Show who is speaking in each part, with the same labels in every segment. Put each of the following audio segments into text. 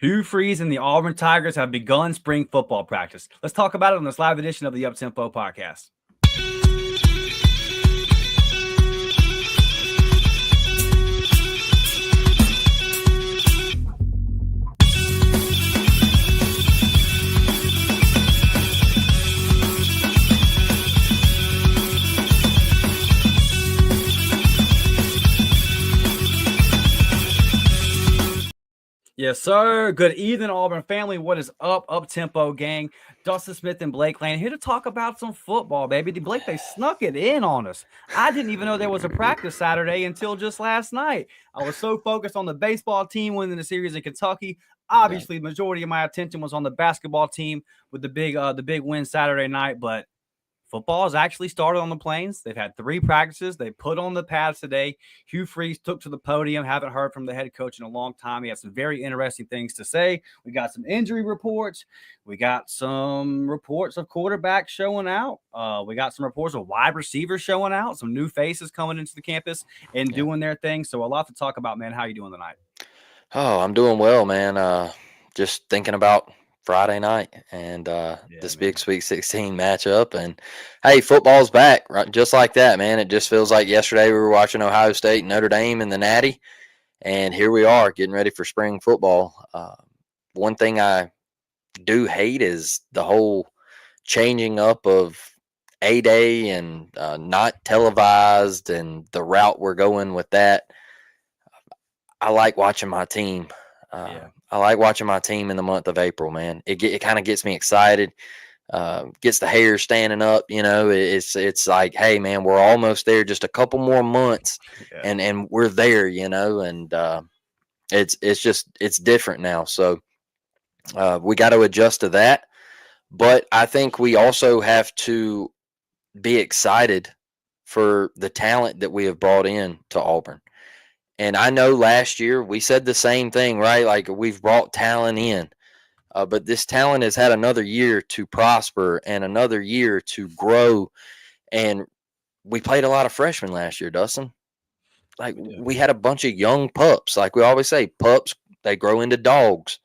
Speaker 1: Hugh Freeze and the Auburn Tigers have begun spring football practice. Let's talk about it on this live edition of the Uptempo podcast. Yes, sir. Good evening, Auburn family. What is up, Up-Tempo gang? Dustin Smith and Blake Lane here to talk about some football, baby. Blake, they snuck it in on us. I didn't even know there was a practice Saturday until just last night. I was so focused on the baseball team winning the series in Kentucky. Obviously, the majority of my attention was on the basketball team with the big win Saturday night, but football has actually started on the Plains. They've had 3 practices. They put on the pads today. Hugh Freeze took to the podium. Haven't heard from the head coach in a long time. He had some very interesting things to say. We got some injury reports. We got some reports of quarterbacks showing out. We got some reports of wide receivers showing out. Some new faces coming into the campus and doing their thing. So a lot to talk about, man. How you doing tonight?
Speaker 2: Oh, I'm doing well, man. Just thinking about Friday night and this big Sweet 16 matchup. And hey, football's back, right? Just like that, man. It just feels like yesterday we were watching Ohio State and Notre Dame in the Natty, and here we are getting ready for spring football. One thing I do hate is the whole changing up of A-Day and not televised and the route we're going with that. I like watching my team. I like watching my team in the month of April, man. It kind of gets me excited, gets the hair standing up. You know, it's like, hey, man, we're almost there. Just a couple more months, and we're there. You know, and it's different now. So we got to adjust to that. But I think we also have to be excited for the talent that we have brought in to Auburn. And I know last year we said the same thing, right? Like we've brought talent in, but this talent has had another year to prosper and another year to grow. And we played a lot of freshmen last year, Dustin. Like we had a bunch of young pups. Like we always say, pups, they grow into dogs.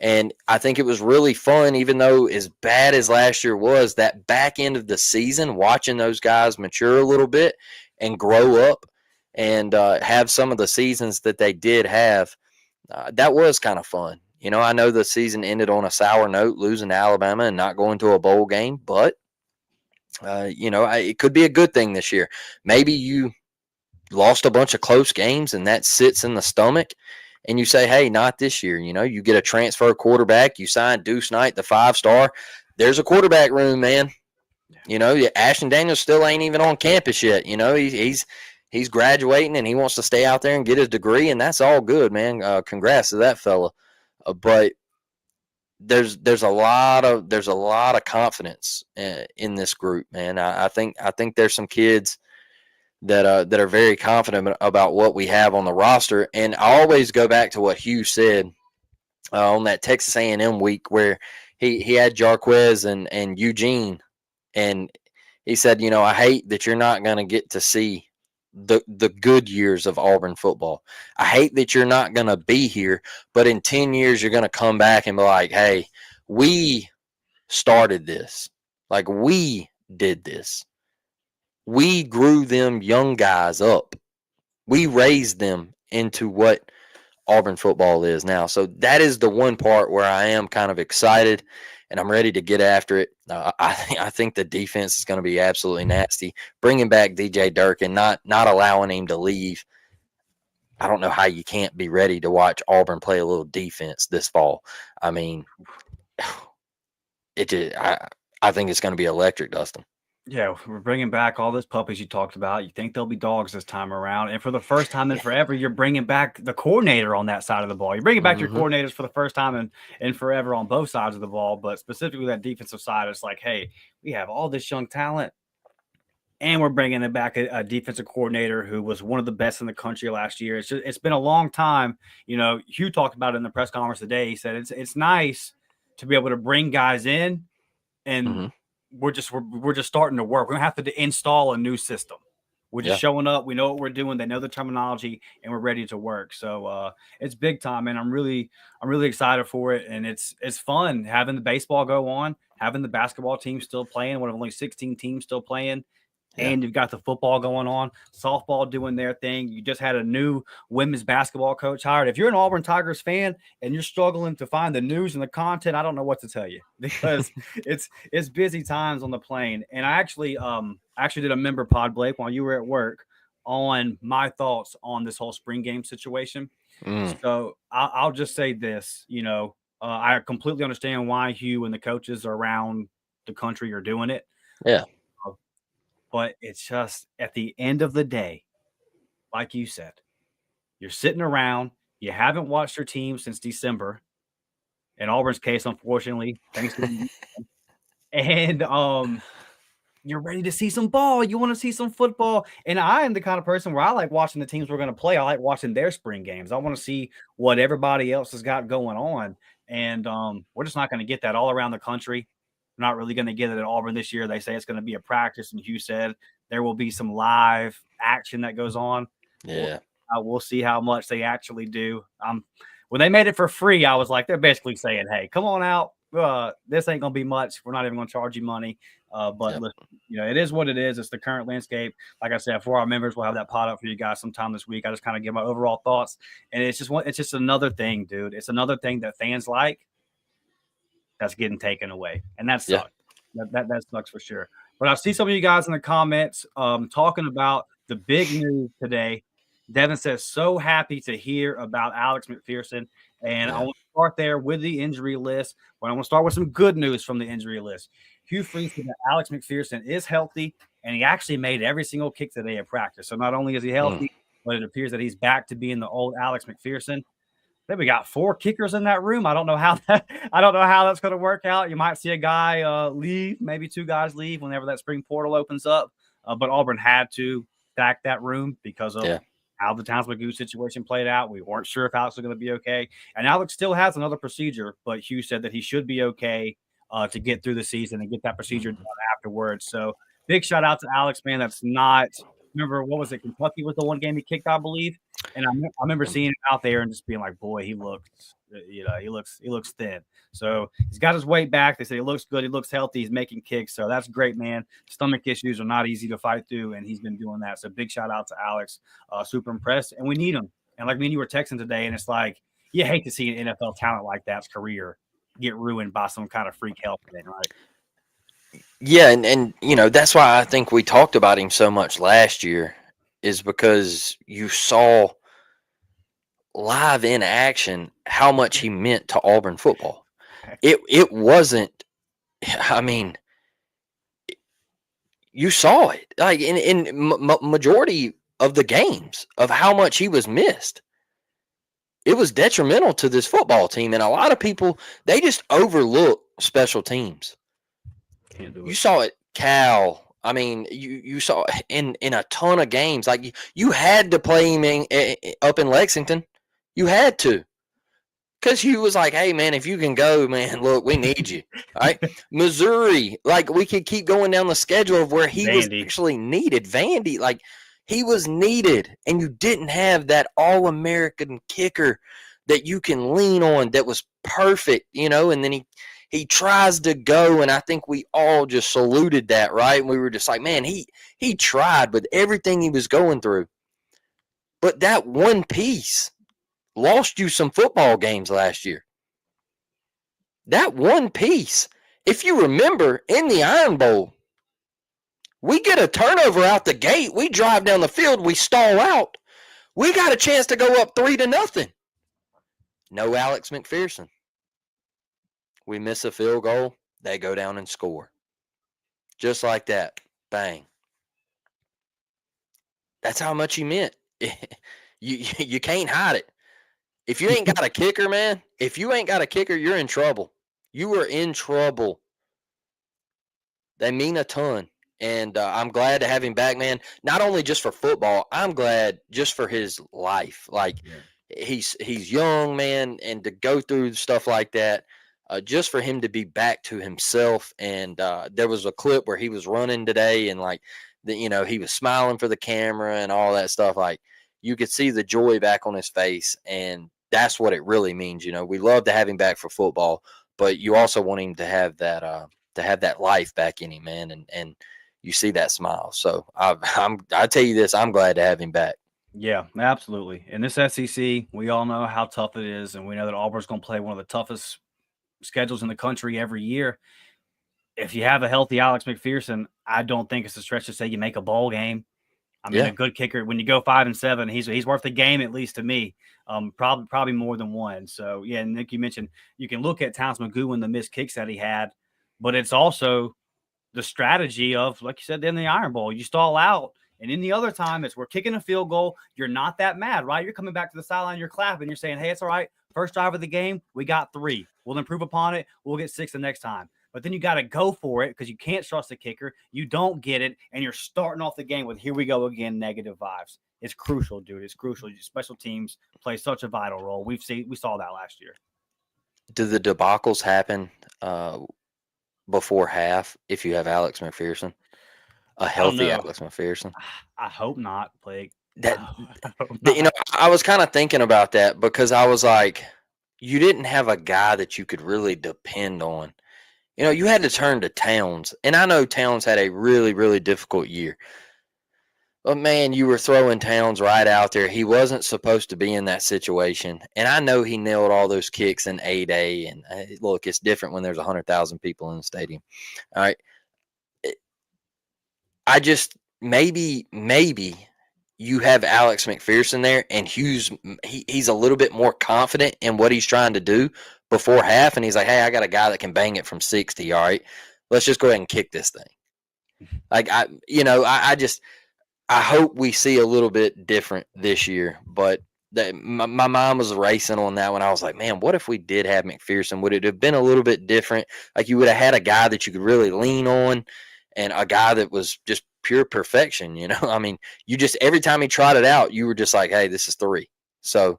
Speaker 2: And I think it was really fun, even though as bad as last year was, that back end of the season, watching those guys mature a little bit and grow up and have some of the seasons that they did have, that was kind of fun. You know, I know the season ended on a sour note, losing to Alabama and not going to a bowl game, but, you know, it could be a good thing this year. Maybe you lost a bunch of close games and that sits in the stomach and you say, hey, not this year. You know, you get a transfer quarterback, you sign Deuce Knight, the 5-star. There's a quarterback room, man. You know, Ashton Daniels still ain't even on campus yet. You know, he's graduating and he wants to stay out there and get his degree, and that's all good, man. Congrats to that fella. But there's a lot of confidence in this group, man. I think there's some kids that are very confident about what we have on the roster, and I always go back to what Hugh said on that Texas A&M week where he had Jarquez and Eugene, and he said, you know, I hate that you're not going to get to see the good years of Auburn football. I hate that you're not going to be here, but in 10 years, you're going to come back and be like, hey, we started this. Like, we did this. We grew them young guys up. We raised them into what Auburn football is now. So that is the one part where I am kind of excited and I'm ready to get after it. I think the defense is going to be absolutely nasty. Bringing back DJ Durkin, not allowing him to leave. I don't know how you can't be ready to watch Auburn play a little defense this fall. I mean, I think it's going to be electric, Dustin.
Speaker 1: Yeah, we're bringing back all those puppies you talked about. You think they'll be dogs this time around. And for the first time in forever, you're bringing back the coordinator on that side of the ball. You're bringing back your coordinators for the first time in forever on both sides of the ball. But specifically that defensive side, it's like, hey, we have all this young talent. And we're bringing back a defensive coordinator who was one of the best in the country last year. It's been a long time. You know, Hugh talked about it in the press conference today. He said it's nice to be able to bring guys in and we're just starting to work. We don't have to install a new system. We're just
Speaker 2: Yeah.
Speaker 1: showing up. We know what we're doing. They know the terminology, and we're ready to work. So it's big time, and I'm really excited for it. And it's fun having the baseball go on, having the basketball team still playing. One of only 16 teams still playing.
Speaker 2: Yeah.
Speaker 1: And you've got the football going on, softball doing their thing. You just had a new women's basketball coach hired. If you're an Auburn Tigers fan and you're struggling to find the news and the content, I don't know what to tell you because it's busy times on the plane. And I actually did a member pod, Blake, while you were at work on my thoughts on this whole spring game situation.
Speaker 2: Mm.
Speaker 1: So I'll just say this, I completely understand why Hugh and the coaches around the country are doing it.
Speaker 2: Yeah.
Speaker 1: But it's just at the end of the day, like you said, you're sitting around, you haven't watched your team since December. In Auburn's case, unfortunately, thanks to and you're ready to see some ball. You want to see some football. And I am the kind of person where I like watching the teams we're going to play. I like watching their spring games. I want to see what everybody else has got going on. And we're just not going to get that all around the country. We're not really going to get it at Auburn this year. They say it's going to be a practice. And Hugh said there will be some live action that goes on.
Speaker 2: Yeah.
Speaker 1: We'll see how much they actually do. When they made it for free, I was like, they're basically saying, hey, come on out. This ain't going to be much. We're not even going to charge you money. But
Speaker 2: Yep.
Speaker 1: listen, it is what it is. It's the current landscape. Like I said, for our members, we'll have that pot up for you guys sometime this week. I just kind of give my overall thoughts, and it's just another thing, dude. It's another thing that fans like that's getting taken away, and that sucks.
Speaker 2: Yeah.
Speaker 1: That sucks for sure. But I see some of you guys in the comments talking about the big news today. Devin says, so happy to hear about Alex McPherson. And I want to start there with the injury list, but I want to start with some good news from the injury list. Hugh Freeze said that Alex McPherson is healthy, and he actually made every single kick today at practice. So not only is he healthy, but it appears that he's back to being the old Alex McPherson. Then we got 4 kickers in that room. I don't know how that's going to work out. You might see a guy leave, maybe 2 guys leave whenever that spring portal opens up. But Auburn had to stack that room because of how the Towns Magoo situation played out. We weren't sure if Alex was going to be okay. And Alex still has another procedure, but Hugh said that he should be okay to get through the season and get that procedure done afterwards. So big shout out to Alex, man. That's not – remember, what was it? Kentucky was the one game he kicked, I believe. And I remember seeing him out there and just being like, boy, he looks thin. So he's got his weight back. They say he looks good. He looks healthy. He's making kicks. So that's great, man. Stomach issues are not easy to fight through, and he's been doing that. So big shout out to Alex. Super impressed. And we need him. And like me and you were texting today, and it's like, you hate to see an NFL talent like that's career get ruined by some kind of freak health thing, right?
Speaker 2: Yeah, and that's why I think we talked about him so much last year, is because you saw live in action how much he meant to Auburn football. It wasn't, I mean, you saw it like in majority of the games of how much he was missed. It was detrimental to this football team, and a lot of people, they just overlook special teams.
Speaker 1: Can't do it.
Speaker 2: You saw it, Cal. I mean, you saw in a ton of games. Like you had to play him up in Lexington. You had to, because he was like, "Hey, man, if you can go, man, look, we need you." All right, Missouri. Like we could keep going down the schedule of where he was actually needed. Vandy, like he was needed, and you didn't have that All-American kicker that you can lean on that was perfect, And then he tries to go, and I think we all just saluted that, right? And we were just like, man, he tried with everything he was going through. But that one piece lost you some football games last year. That one piece. If you remember, in the Iron Bowl, we get a turnover out the gate. We drive down the field. We stall out. We got a chance to go up 3-0. No Alex McPherson. We miss a field goal. They go down and score. Just like that. Bang. That's how much he meant. You can't hide it. If you ain't got a kicker, man, if you ain't got a kicker, you're in trouble. You are in trouble. They mean a ton. And I'm glad to have him back, man. Not only just for football, I'm glad just for his life. Like, he's young, man, and to go through stuff like that, just for him to be back to himself. And there was a clip where he was running today, and, like, that he was smiling for the camera and all that stuff. Like, you could see the joy back on his face, and that's what it really means. We love to have him back for football, but you also want him to have that life back in him, man, and you see that smile. So I tell you this, I'm glad to have him back.
Speaker 1: Yeah, absolutely. In this SEC, we all know how tough it is, and we know that Auburn's going to play one of the toughest schedules in the country every year. If you have a healthy Alex McPherson, I don't think it's a stretch to say you make a bowl game. I mean, a good kicker, when you go 5-7, he's worth the game, at least to me. Probably more than one. So yeah, Nick, you mentioned you can look at Towns Magoo and the missed kicks that he had, but it's also the strategy of, like you said, in the Iron Bowl, you stall out. And in the other time, it's we're kicking a field goal. You're not that mad, right? You're coming back to the sideline, you're clapping, you're saying, hey, it's all right. First drive of the game, we got 3. We'll improve upon it. We'll get 6 the next time. But then you got to go for it because you can't trust the kicker. You don't get it, and you're starting off the game with, here we go again, negative vibes. It's crucial, dude. It's crucial. Special teams play such a vital role. We saw that last year.
Speaker 2: Do the debacles happen before half if you have Alex McPherson? A healthy Alex McPherson?
Speaker 1: I hope not, Blake.
Speaker 2: I was kind of thinking about that because I was like, you didn't have a guy that you could really depend on. You had to turn to Towns, and I know Towns had a really, really difficult year. But man, you were throwing Towns right out there. He wasn't supposed to be in that situation, and I know he nailed all those kicks in A-Day. And look, it's different when there's 100,000 people in the stadium. All right, I just maybe you have Alex McPherson there, and he's a little bit more confident in what he's trying to do before half, and he's like, hey, I got a guy that can bang it from 60. All right, let's just go ahead and kick this thing. Like, I hope we see a little bit different this year, but my mind was racing on that one. I was like, man, what if we did have McPherson? Would it have been a little bit different? Like, you would have had a guy that you could really lean on, and a guy that was just pure perfection. I mean, you just, every time he tried it out, you were just like, hey, this is 3. So,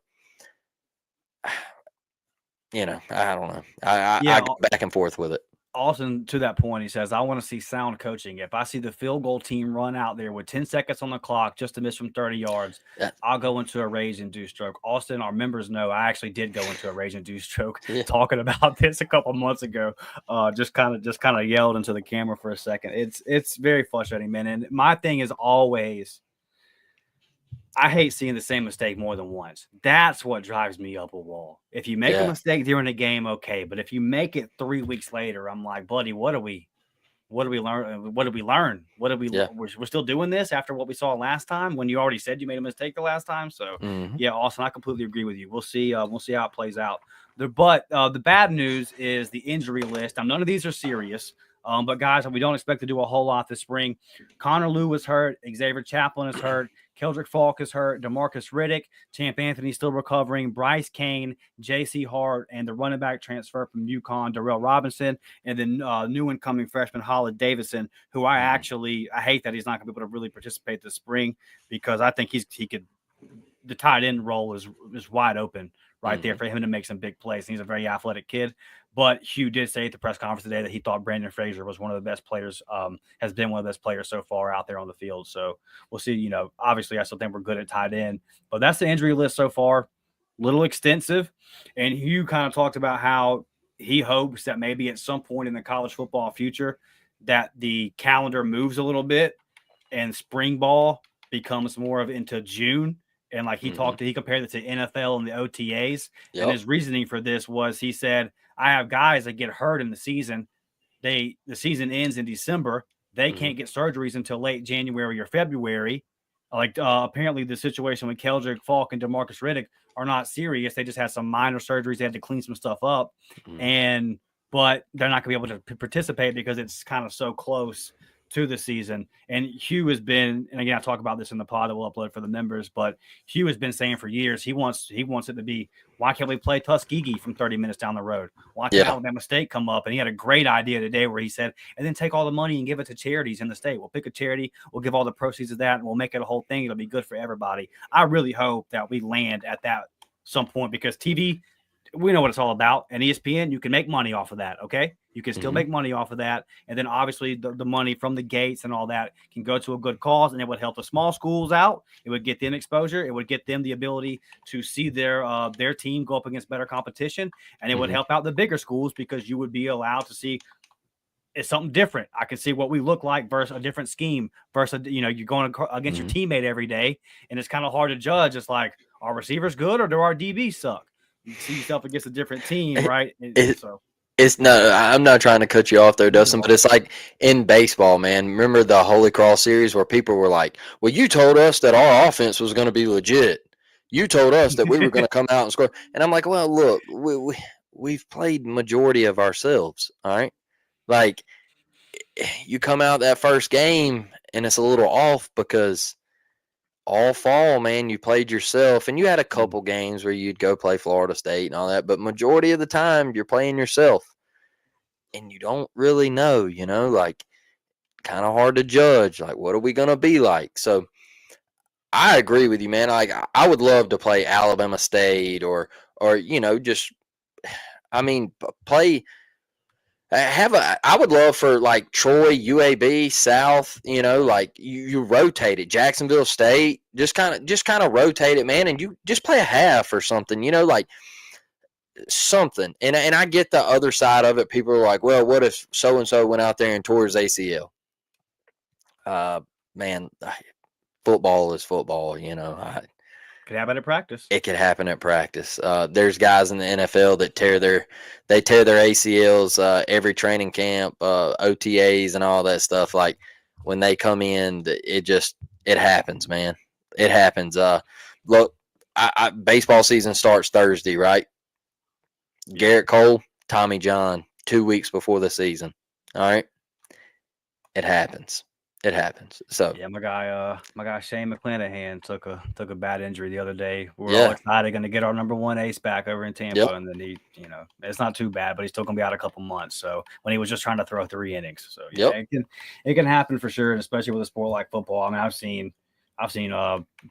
Speaker 2: I don't know. I go back and forth with it.
Speaker 1: Austin, to that point, he says, I want to see sound coaching. If I see the field goal team run out there with 10 seconds on the clock just to miss from 30 yards, I'll go into a rage-induced stroke. Austin, our members know I actually did go into a rage-induced stroke talking about this a couple months ago. Just kind of yelled into the camera for a second. It's very frustrating, man. And my thing is always, I hate seeing the same mistake more than once. That's what drives me up a wall. If you make a mistake during the game, okay. But if you make it 3 weeks later, I'm like, buddy, what do we learn? We're still doing this after what we saw last time when you already said you made a mistake the last time. So yeah, Austin, I completely agree with you. We'll see how it plays out. But the bad news is the injury list. Now, none of these are serious. But guys, we don't expect to do a whole lot this spring. Connor Lew is hurt. Xavier Chaplin is hurt. Keldrick Falk is hurt. DeMarcus Riddick. Champ Anthony still recovering. Bryce Kane, J.C. Hart, and the running back transfer from UConn, Darrell Robinson, and then new incoming freshman Holland Davison, who I hate that he's not going to be able to really participate this spring because I think the tight end role is wide open right there for him to make some big plays. And he's a very athletic kid. But Hugh did say at the press conference today that he thought Brandon Frazier was one of the best players, has been one of the best players so far out there on the field. So we'll see. Obviously, I still think we're good at tight end. But that's the injury list so far. Little extensive. And Hugh kind of talked about how he hopes that maybe at some point in the college football future that the calendar moves a little bit and spring ball becomes more of into June. And like he compared it to NFL and the OTAs. Yep. And his reasoning for this was, he said, I have guys that get hurt in the season. The season ends in December. They can't get surgeries until late January or February. Like apparently the situation with Keldrick Falk and DeMarcus Riddick are not serious. They just had some minor surgeries. They had to clean some stuff up. But they're not going to be able to participate because it's kind of so close to the season. And Hugh has been, and again, I talk about this in the pod that we'll upload for the members, but Hugh has been saying for years, he wants it to be, why can't we play Tuskegee from 30 minutes down the road? Why can't Alabama State come up? And he had a great idea today where he said, and then take all the money and give it to charities in the state. We'll pick a charity. We'll give all the proceeds of that and we'll make it a whole thing. It'll be good for everybody. I really hope that we land at that some point because TV, we know what it's all about. And ESPN, you can make money off of that. Okay. You can still make money off of that. And then obviously the money from the gates and all that can go to a good cause, and it would help the small schools out. It would get them exposure. It would get them the ability to see their team go up against better competition. And it would help out the bigger schools because you would be allowed to see it's something different. I can see what we look like versus a different scheme versus, you're going against your teammate every day. And it's kind of hard to judge. It's like, are receivers good or do our DBs suck? You see yourself against a different team, right?
Speaker 2: It's no, I'm not trying to cut you off there, Dustin, but it's like in baseball, man. Remember the Holy Cross series where people were like, well, you told us that our offense was going to be legit. You told us that we were going to come out and score. And I'm like, well, look, we've played majority of ourselves, all right? Like, you come out that first game and it's a little off because all fall, man, you played yourself, and you had a couple games where you'd go play Florida State and all that, but majority of the time you're playing yourself, and you don't really know, like, kind of hard to judge, like, what are we going to be like? So I agree with you, man. Like, I would love to play Alabama State or just, I mean, play. I would love for like Troy, UAB, South, like you rotate it. Jacksonville State, just kind of rotate it, man, and you just play a half or something, like something. And I get the other side of it. People are like, well, what if so and so went out there and tore his ACL? Man, football is football,
Speaker 1: Could happen at practice.
Speaker 2: It could happen at practice. There's guys in the NFL that tear their ACLs every training camp, OTAs, and all that stuff. Like when they come in, it happens, man. It happens. Look, baseball season starts Thursday, right? Garrett Cole, Tommy John, 2 weeks before the season. All right, it happens. It happens. So
Speaker 1: yeah, my guy Shane McClanahan took a bad injury the other day. We're all excited, going to get our number one ace back over in Tampa, and then he, it's not too bad, but he's still going to be out a couple months. So when he was just trying to throw 3 innings, so yeah, it can happen for sure, and especially with a sport like football. I mean, I've seen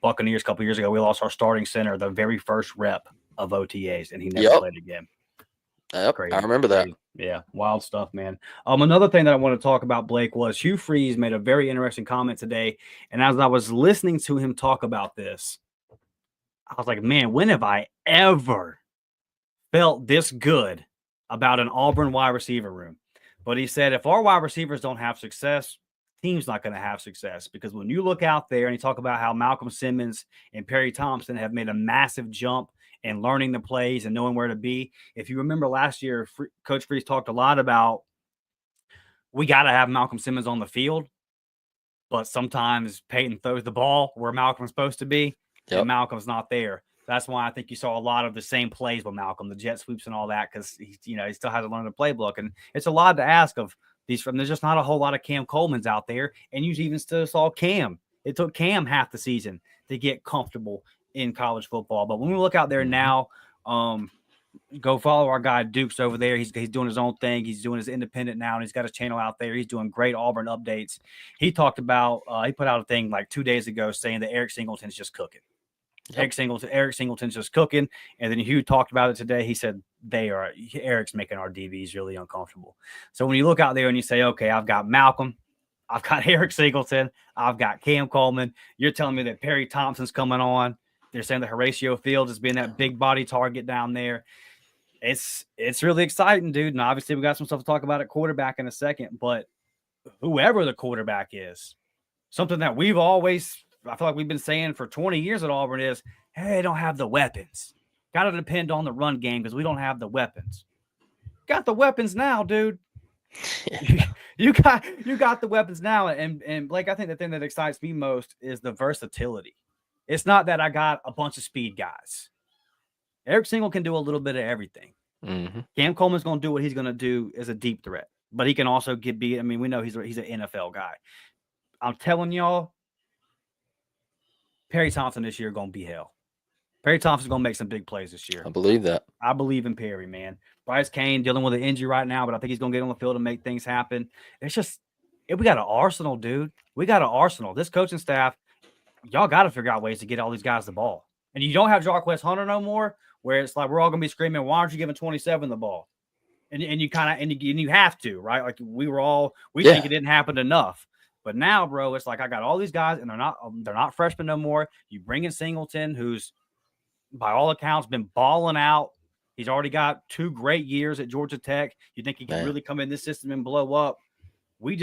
Speaker 1: Buccaneers a couple years ago. We lost our starting center the very first rep of OTAs, and he never played again.
Speaker 2: Yep, crazy. I remember that.
Speaker 1: Yeah, wild stuff, man. Another thing that I want to talk about, Blake, was Hugh Freeze made a very interesting comment today. And as I was listening to him talk about this, I was like, man, when have I ever felt this good about an Auburn wide receiver room? But he said, if our wide receivers don't have success, team's not going to have success. Because when you look out there and you talk about how Malcolm Simmons and Perry Thompson have made a massive jump and learning the plays and knowing where to be. If you remember last year, Coach Freeze talked a lot about we got to have Malcolm Simmons on the field, but sometimes Peyton throws the ball where Malcolm's supposed to be, and Malcolm's not there. That's why I think you saw a lot of the same plays with Malcolm, the jet sweeps and all that, because he still has to learn the playbook. And it's a lot to ask of these from. There's just not a whole lot of Cam Coleman's out there, and you even still saw Cam. It took Cam half the season to get comfortable in college football. But when we look out there now, go follow our guy Dukes over there. He's doing his own thing. He's doing his independent now, and he's got his channel out there. He's doing great Auburn updates. He talked about he put out a thing like 2 days ago saying that Eric Singleton's just cooking. Eric Singleton's just cooking. And then Hugh talked about it today. He said Eric's making our DBs really uncomfortable. So when you look out there and you say, okay, I've got Malcolm, I've got Eric Singleton, I've got Cam Coleman. You're telling me that Perry Thompson's coming on. They're saying that Horatio Fields is being that big body target down there. It's really exciting, dude. And obviously we got some stuff to talk about at quarterback in a second, but whoever the quarterback is, something that I feel like we've been saying for 20 years at Auburn is, hey, they don't have the weapons. Got to depend on the run game because we don't have the weapons. Got the weapons now, dude. you got the weapons now. And Blake, I think the thing that excites me most is the versatility. It's not that I got a bunch of speed guys. Eric Single can do a little bit of everything.
Speaker 2: Mm-hmm.
Speaker 1: Cam Coleman's going to do what he's going to do as a deep threat, but he can also we know he's an NFL guy. I'm telling y'all, Perry Thompson this year going to be hell. Perry Thompson's going to make some big plays this year.
Speaker 2: I believe that.
Speaker 1: I believe in Perry, man. Bryce Kane dealing with an injury right now, but I think he's going to get on the field and make things happen. It's just, we got an arsenal, dude. We got an arsenal. This coaching staff, y'all got to figure out ways to get all these guys the ball. And you don't have Jarquez Hunter no more. where it's like we're all gonna be screaming, "Why aren't you giving 27 the ball?" And you kind of and you have to, right? Like we think it didn't happen enough. But now, bro, it's like I got all these guys, and they're not freshmen no more. You bring in Singleton, who's by all accounts been balling out. He's already got 2 great years at Georgia Tech. You think he can really come in this system and blow up? We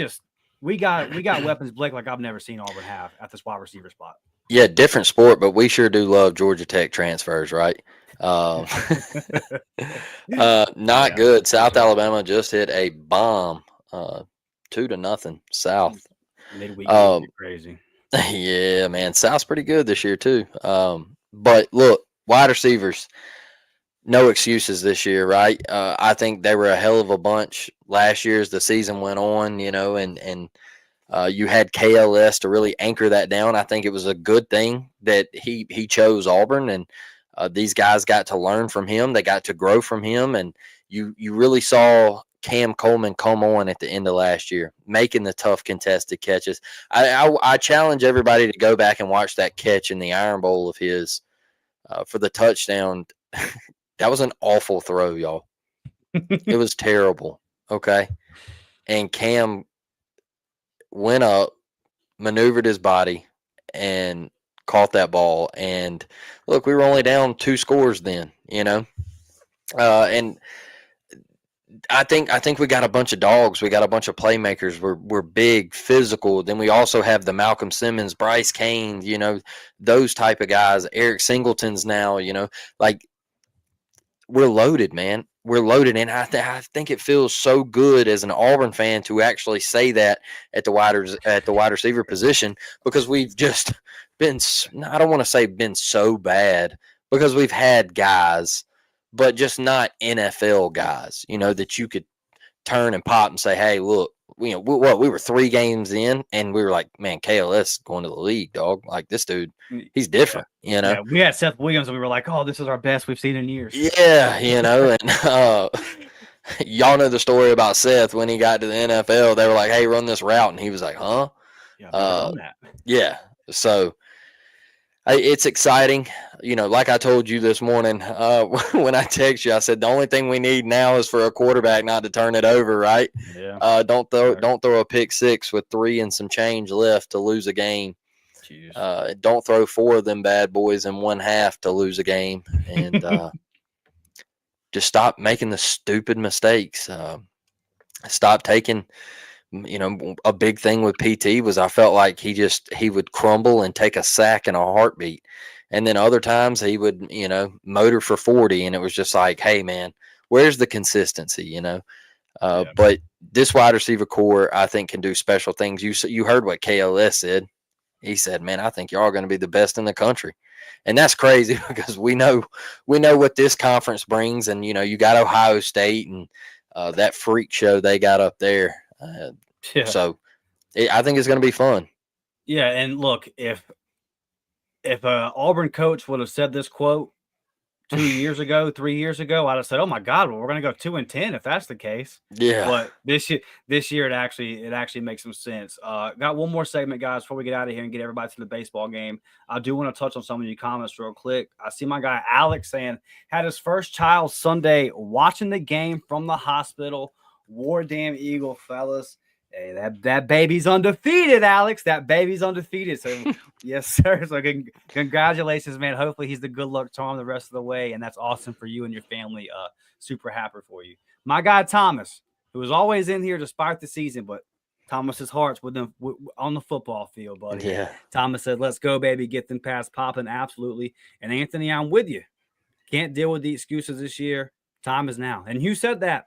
Speaker 1: got weapons, Blake, like I've never seen Auburn have at this wide receiver spot.
Speaker 2: Yeah, different sport, but we sure do love Georgia Tech transfers, right? Not good. South Alabama just hit a bomb, 2-0 South.
Speaker 1: Midweek crazy.
Speaker 2: Yeah, man, South's pretty good this year too. But look, wide receivers, no excuses this year, right? I think they were a hell of a bunch last year as the season went on, and you had KLS to really anchor that down. I think it was a good thing that he chose Auburn, and these guys got to learn from him. They got to grow from him, and you really saw Cam Coleman come on at the end of last year, making the tough contested catches. I challenge everybody to go back and watch that catch in the Iron Bowl of his for the touchdown. That was an awful throw, y'all. It was terrible. Okay. And Cam went up, maneuvered his body, and caught that ball. And look, we were only down 2 scores then, and I think we got a bunch of dogs. We got a bunch of playmakers. We're big, physical. Then we also have the Malcolm Simmons, Bryce Kane, those type of guys. Eric Singleton's now, like we're loaded, man. We're loaded, and I think it feels so good as an Auburn fan to actually say that at the wide receiver position, because we've just been, I don't want to say been so bad, because we've had guys, but just not NFL guys, that you could turn and pop and say, hey, look, we were 3 games in, and we were like, man, KLS going to the league, dog. Like, this dude, he's different,
Speaker 1: Yeah, we had Seth Williams, and we were like, oh, this is our best we've seen in years.
Speaker 2: Yeah, and y'all know the story about Seth when he got to the NFL. They were like, hey, run this route, and he was like, huh? Yeah, so it's exciting. Like I told you this morning when I text you, I said the only thing we need now is for a quarterback not to turn it over, right?
Speaker 1: Yeah.
Speaker 2: Don't throw a pick 6 with 3 and some change left to lose a game. Don't throw 4 of them bad boys in one half to lose a game, and just stop making the stupid mistakes. Stop taking. A big thing with PT was I felt like he would crumble and take a sack in a heartbeat. And then other times he would, motor for 40, and it was just like, hey man, where's the consistency, But this wide receiver core, I think, can do special things. You heard what KLS said. He said, man, I think y'all are going to be the best in the country. And that's crazy, because we know what this conference brings. And, you got Ohio State and that freak show they got up there. So I think it's going to be fun.
Speaker 1: Yeah, and look, if an Auburn coach would have said this quote 2 years ago, 3 years ago, I'd have said, "Oh my God, well, we're going to go 2-10 if that's the case."
Speaker 2: Yeah.
Speaker 1: But this year, it actually makes some sense. Got one more segment, guys, before we get out of here and get everybody to the baseball game. I do want to touch on some of your comments real quick. I see my guy Alex saying had his first child Sunday watching the game from the hospital. War damn Eagle, fellas. Hey, that baby's undefeated, Alex. That baby's undefeated. So, yes, sir. So, congratulations, man. Hopefully, he's the good luck charm the rest of the way, and that's awesome for you and your family. Super happy for you. My guy Thomas, who was always in here despite the season, but Thomas's heart's with them on the football field, buddy.
Speaker 2: Yeah.
Speaker 1: Thomas said, "Let's go, baby. Get them pass popping." Absolutely. And Anthony, I'm with you. Can't deal with the excuses this year. Time is now. And Hugh said that.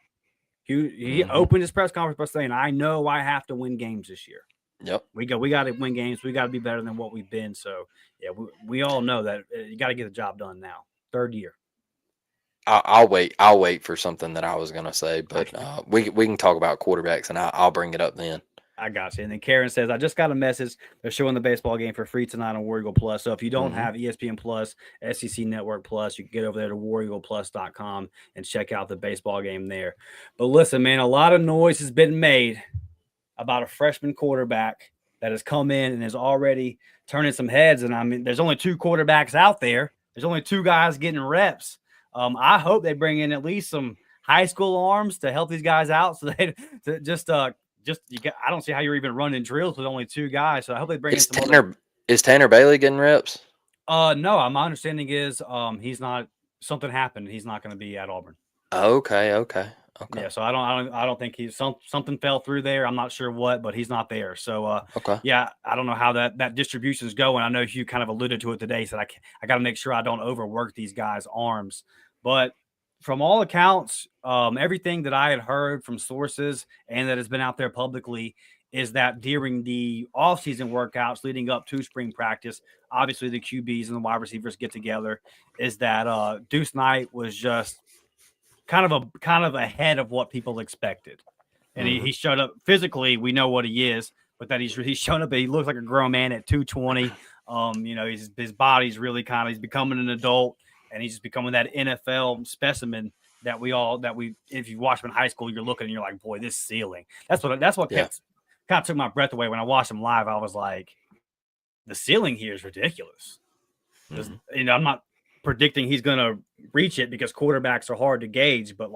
Speaker 1: He opened his press conference by saying, I know I have to win games this year.
Speaker 2: Yep.
Speaker 1: We got to win games. We got to be better than what we've been. So, yeah, we all know that you got to get the job done now. 3rd year.
Speaker 2: I'll wait for something that I was going to say, but we can talk about quarterbacks, and I'll bring it up then.
Speaker 1: I got you. And then Karen says, I just got a message. They're showing the baseball game for free tonight on War Eagle Plus. So if you don't have ESPN Plus, SEC Network Plus, you can get over there to wareagleplus.com and check out the baseball game there. But listen, man, a lot of noise has been made about a freshman quarterback that has come in and is already turning some heads. And I mean, there's only 2 quarterbacks out there. There's only 2 guys getting reps. I hope they bring in at least some high school arms to help these guys out. So they just I don't see how you're even running drills with only 2 guys. So I hope they bring in some other.
Speaker 2: Is Tanner Bailey getting reps?
Speaker 1: No. My understanding is he's not. Something happened. He's not going to be at Auburn.
Speaker 2: Okay.
Speaker 1: Yeah, so I don't think something fell through there. I'm not sure what, but he's not there. So
Speaker 2: Okay.
Speaker 1: yeah, I don't know how that distribution is going. I know you kind of alluded to it today. Said I got to make sure I don't overwork these guys' arms. But from all accounts, everything that I had heard from sources and that has been out there publicly is that during the offseason workouts leading up to spring practice, obviously the QBs and the wide receivers get together. Is that Deuce Knight was just kind of ahead of what people expected. And he showed up physically. We know what he is, but that he's shown up. He looks like a grown man at 220. His body's really he's becoming an adult, and he's just becoming that NFL specimen that if you watch him in high school, you're looking and you're like, boy, this ceiling. That's what kind of took my breath away when I watched him live. I was like, the ceiling here is ridiculous. I'm not predicting he's going to reach it because quarterbacks are hard to gauge, but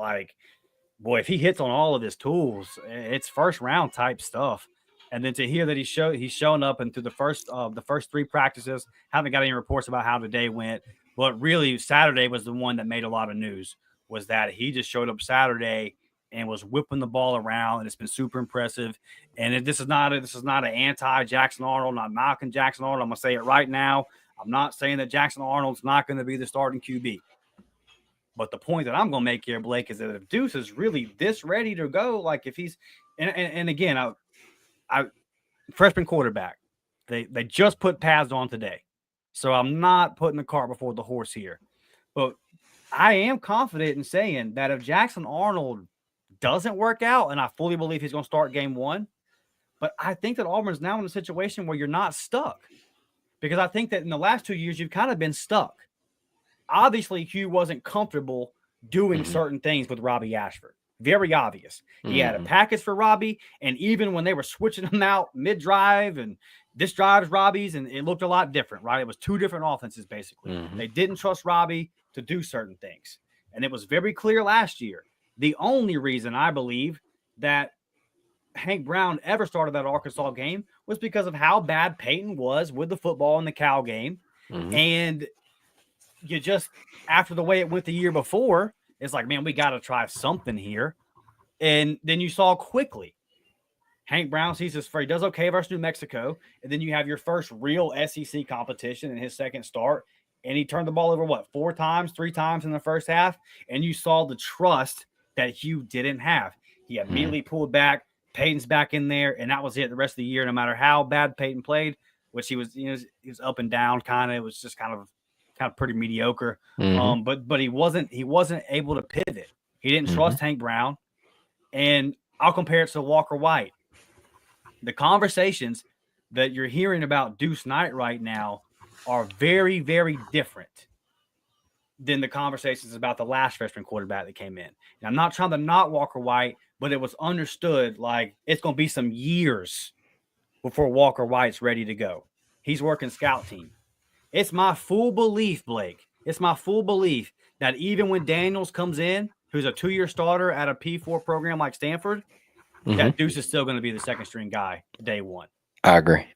Speaker 1: boy, if he hits on all of his tools, it's first round type stuff. And then to hear that he's shown up and through the first 3 practices, haven't got any reports about how today went, but really Saturday was the one that made a lot of news. Was that he just showed up Saturday and was whipping the ball around, and it's been super impressive. And this is not an anti Jackson Arnold, not knocking Jackson Arnold. I'm gonna say it right now. I'm not saying that Jackson Arnold's not going to be the starting QB. But the point that I'm going to make here, Blake, is that if Deuce is really this ready to go, like if he's and again, I freshman quarterback, they just put pads on today. So I'm not putting the cart before the horse here. But I am confident in saying that if Jackson Arnold doesn't work out, and I fully believe he's going to start game 1, but I think that Auburn's now in a situation where you're not stuck. Because I think that in the last 2 years, you've kind of been stuck. Obviously, Hugh wasn't comfortable doing certain things with Robbie Ashford. Very obvious. He had a package for Robbie, and even when they were switching him out mid-drive, and this drive's Robbie's, and it looked a lot different, right? It was 2 different offenses, basically. They didn't trust Robbie to do certain things. And it was very clear last year. The only reason I believe that Hank Brown ever started that Arkansas game was because of how bad Peyton was with the football in the Cal game. And you just, after the way it went the year before, it's like, man, we got to try something here. And then you saw quickly Hank Brown sees his first, he does okay versus New Mexico. And then you have your first real SEC competition in his second start. And he turned the ball over, 3 times in the first half. And you saw the trust that Hugh didn't have. He immediately pulled back. Peyton's back in there, and that was it the rest of the year. No matter how bad Peyton played, which he was up and down kind of. It was just kind of pretty mediocre. But he wasn't able to pivot. He didn't trust Hank Brown, and I'll compare it to Walker White. The conversations that you're hearing about Deuce Knight right now are very, very different than the conversations about the last freshman quarterback that came in. And I'm not trying to not Walker White, but it was understood it's going to be some years before Walker White's ready to go. He's working scout team. It's my full belief, Blake. It's my full belief that even when Daniels comes in, who's a 2-year starter at a P4 program like Stanford, that Deuce is still going to be the second string guy day 1.
Speaker 2: I agree.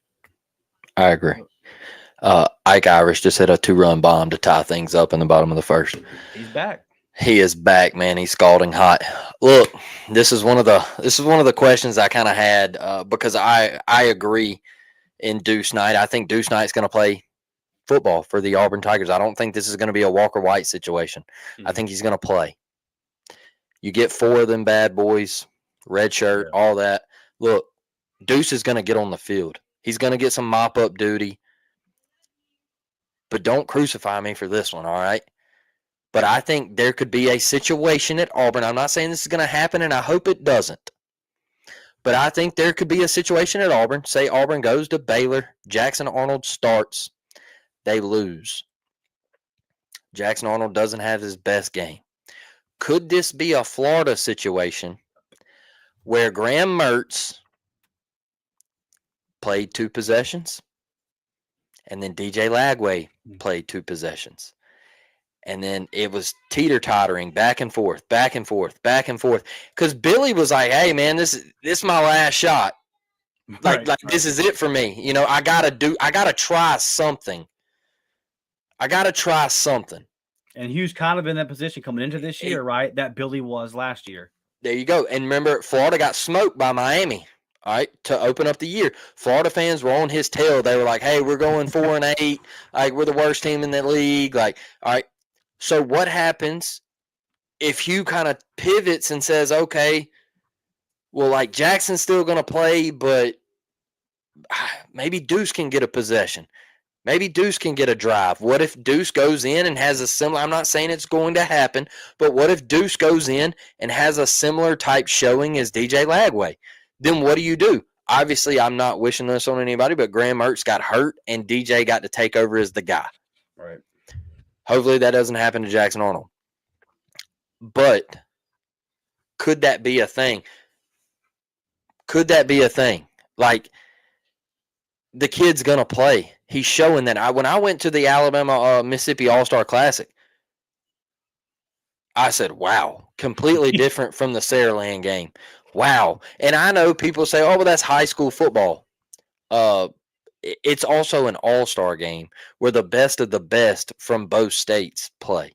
Speaker 2: Ike Irish just hit a 2-run bomb to tie things up in the bottom of the first.
Speaker 1: He's back.
Speaker 2: He is back, man. He's scalding hot. Look, this is one of the questions I kind of had because I agree in Deuce Knight. I think Deuce Knight's going to play football for the Auburn Tigers. I don't think this is going to be a Walker White situation. I think he's going to play. You get 4 of them bad boys, red shirt, all that. Look, Deuce is going to get on the field. He's going to get some mop-up duty. But don't crucify me for this one, all right? But I think there could be a situation at Auburn. I'm not saying this is going to happen, and I hope it doesn't. But I think there could be a situation at Auburn. Say Auburn goes to Baylor. Jackson Arnold starts. They lose. Jackson Arnold doesn't have his best game. Could this be a Florida situation where Graham Mertz played 2 possessions and then DJ Lagway played 2 possessions? And then it was teeter-tottering back and forth, back and forth, back and forth. Because Billy was like, hey, man, this is my last shot. Like this is it for me. You know, I gotta try something.
Speaker 1: And Hughes kind of in that position coming into this year, right? That Billy was last year.
Speaker 2: There you go. And remember, Florida got smoked by Miami, all right, to open up the year. Florida fans were on his tail. They were like, hey, we're going 4-8. Like, we're the worst team in the league. Like, all right. So what happens if Hugh kind of pivots and says, okay, well, like, Jackson's still going to play, but maybe Deuce can get a possession. Maybe Deuce can get a drive. What if Deuce goes in and has a similar – I'm not saying it's going to happen, but what if Deuce goes in and has a similar type showing as DJ Lagway? Then what do? Obviously, I'm not wishing this on anybody, but Graham Mertz got hurt and DJ got to take over as the guy.
Speaker 1: Right.
Speaker 2: Hopefully that doesn't happen to Jackson Arnold. But could that be a thing? Like, the kid's going to play. He's showing that. When I went to the Alabama-Mississippi All-Star Classic, I said, wow, completely different from the Saraland game. Wow. And I know people say, oh, well, that's high school football. It's also an all-star game where the best of the best from both states play.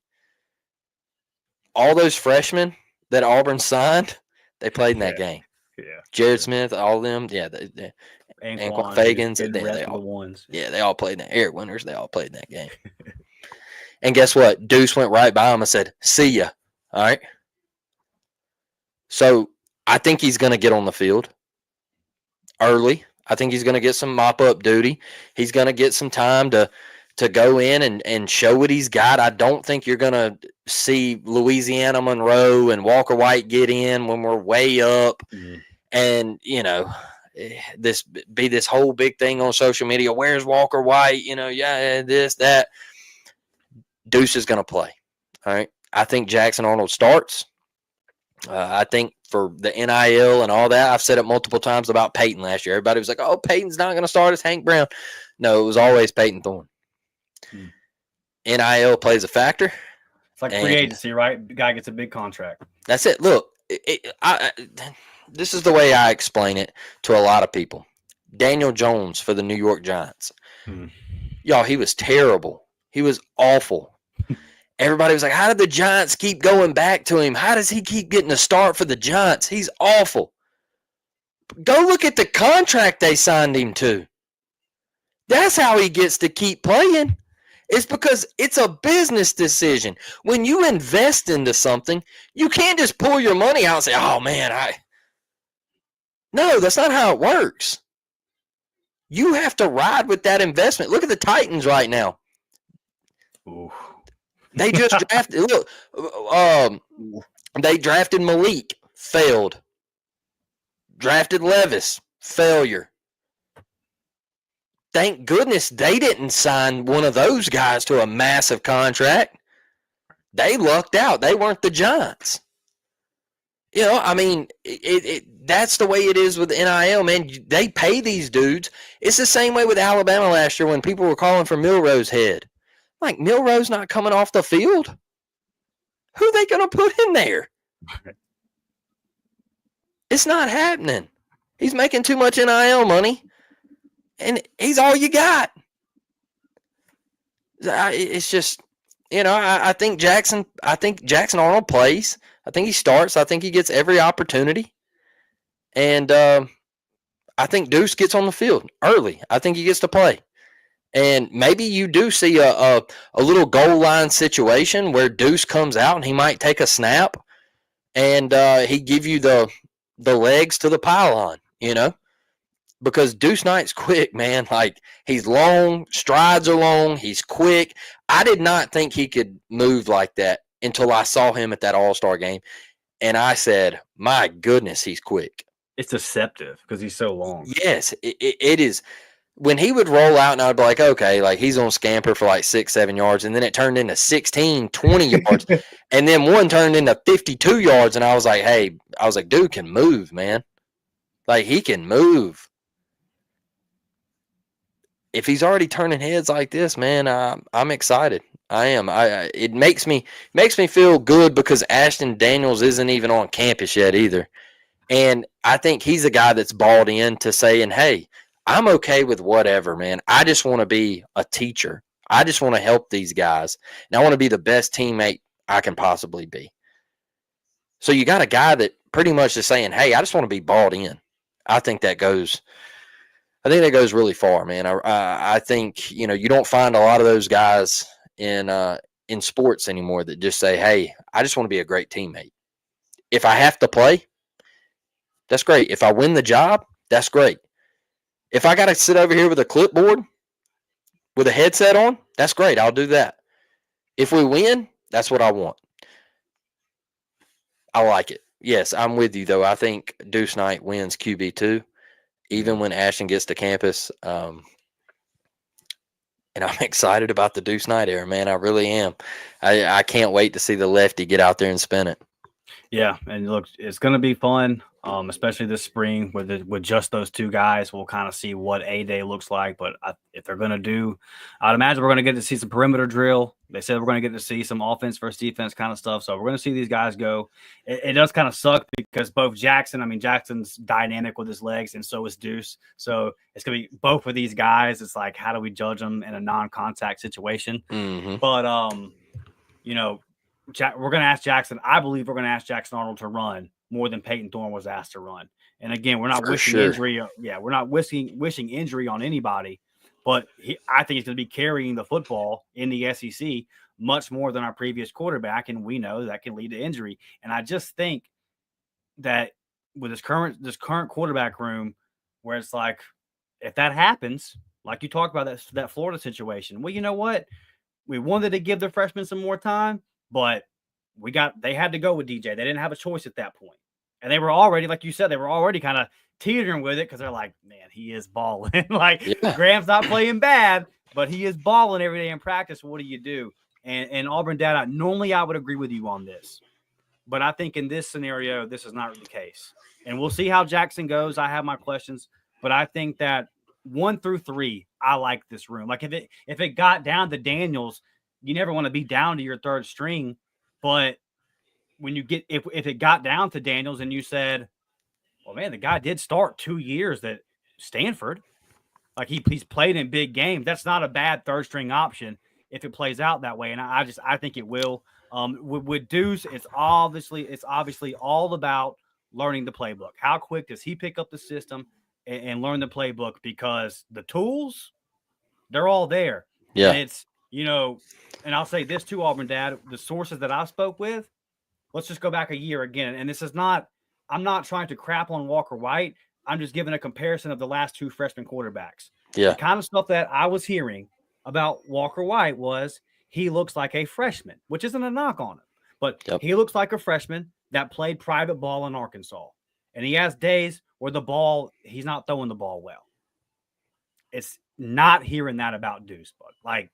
Speaker 2: All those freshmen that Auburn signed, they played in that game.
Speaker 1: Yeah.
Speaker 2: Jared Smith, all of them, yeah. Anquan Fagans, they all played in that. Eric Winters, they all played in that game. And guess what? Deuce went right by him and said, see ya. All right? So I think he's going to get on the field early. I think he's going to get some mop-up duty. He's going to get some time to go in and show what he's got. I don't think you're going to see Louisiana Monroe and Walker White get in when we're way up. Mm-hmm. And, you know, this whole big thing on social media. Where's Walker White? You know, yeah, this, that. Deuce is going to play. All right. I think Jackson Arnold starts. I think for the NIL and all that, I've said it multiple times about Peyton last year. Everybody was like, oh, Peyton's not going to start as Hank Brown. No, it was always Peyton Thorne. NIL plays a factor.
Speaker 1: It's like free agency, right? The guy gets a big contract.
Speaker 2: That's it. Look, this is the way I explain it to a lot of people. Daniel Jones for the New York Giants. Y'all, he was terrible. He was awful. Everybody was like, how did the Giants keep going back to him? How does he keep getting a start for the Giants? He's awful. Go look at the contract they signed him to. That's how he gets to keep playing. It's because it's a business decision. When you invest into something, you can't just pull your money out and say, oh, man, No, that's not how it works. You have to ride with that investment. Look at the Titans right now.
Speaker 1: Ooh.
Speaker 2: They just drafted. Look, they drafted Malik, failed. Drafted Levis, failure. Thank goodness they didn't sign one of those guys to a massive contract. They lucked out. They weren't the Giants. You know, I mean, that's the way it is with NIL, man. They pay these dudes. It's the same way with Alabama last year when people were calling for Milroe's head. Like, Milroe's not coming off the field. Who are they going to put in there? It's not happening. He's making too much NIL money, and he's all you got. It's just, you know, I think Jackson Arnold plays. I think he starts. I think he gets every opportunity. And I think Deuce gets on the field early. I think he gets to play. And maybe you do see a little goal line situation where Deuce comes out and he might take a snap and he give you the legs to the pylon, you know, because Deuce Knight's quick, man. Like, he's long, strides are long, he's quick. I did not think he could move like that until I saw him at that All-Star game. And I said, my goodness, he's quick.
Speaker 1: It's deceptive because he's so long.
Speaker 2: Yes, it is. When he would roll out and I'd be like, okay, like he's on scamper for like 6-7 yards. And then it turned into 16, 20 yards. And then one turned into 52 yards. And I was like, hey, dude can move, man. Like, he can move. If he's already turning heads like this, man, I'm excited. I am. It makes me feel good because Ashton Daniels isn't even on campus yet either. And I think he's a guy that's bought in to saying, hey, I'm okay with whatever, man. I just want to be a teacher. I just want to help these guys. And I want to be the best teammate I can possibly be. So you got a guy that pretty much is saying, hey, I just want to be bought in. I think that goes really far, man. I think, you don't find a lot of those guys in sports anymore that just say, hey, I just want to be a great teammate. If I have to play, that's great. If I win the job, that's great. If I got to sit over here with a clipboard with a headset on, that's great. I'll do that. If we win, that's what I want. I like it. Yes, I'm with you, though. I think Deuce Knight wins QB2, even when Ashton gets to campus. And I'm excited about the Deuce Knight era, man. I really am. I can't wait to see the lefty get out there and spin it.
Speaker 1: Yeah, and look, it's going to be fun, especially this spring with just those two guys. We'll kind of see what A-Day looks like. But if they're going to do, I'd imagine we're going to get to see some perimeter drill. They said we're going to get to see some offense versus defense kind of stuff. So we're going to see these guys go. It does kind of suck because both Jackson's dynamic with his legs, and so is Deuce. So it's going to be both of these guys. It's like, how do we judge them in a non-contact situation?
Speaker 2: Mm-hmm.
Speaker 1: But, we're going to ask Jackson. I believe we're going to ask Jackson Arnold to run more than Peyton Thorne was asked to run. And again, we're not wishing injury. Yeah, we're not wishing injury on anybody. But I think he's going to be carrying the football in the SEC much more than our previous quarterback, and we know that can lead to injury. And I just think that with this current quarterback room, where it's like, if that happens, like you talked about that Florida situation, well, you know what? We wanted to give the freshmen some more time. But they had to go with DJ. They didn't have a choice at that point. And they were already, like you said, kind of teetering with it because they're like, man, he is balling. Graham's not playing bad, but he is balling every day in practice. What do you do? And Auburn data, normally I would agree with you on this. But I think in this scenario, this is not the case. And we'll see how Jackson goes. I have my questions. But I think that 1 through 3, I like this room. Like if it got down to Daniels, you never want to be down to your third string, but when you get if it got down to Daniels and you said, well, man, the guy did start 2 years at Stanford, like he's played in big games. That's not a bad third string option if it plays out that way, and I think it will. With Deuce, it's obviously all about learning the playbook. How quick does he pick up the system and learn the playbook? Because the tools, they're all there.
Speaker 2: Yeah,
Speaker 1: and it's. And I'll say this too, Auburn Dad, the sources that I spoke with, let's just go back a year again. And I'm not trying to crap on Walker White. I'm just giving a comparison of the last 2 freshman quarterbacks.
Speaker 2: Yeah.
Speaker 1: The kind of stuff that I was hearing about Walker White was he looks like a freshman, which isn't a knock on him, but he looks like a freshman that played private ball in Arkansas. And he has days where he's not throwing the ball well. It's not hearing that about Deuce, but like,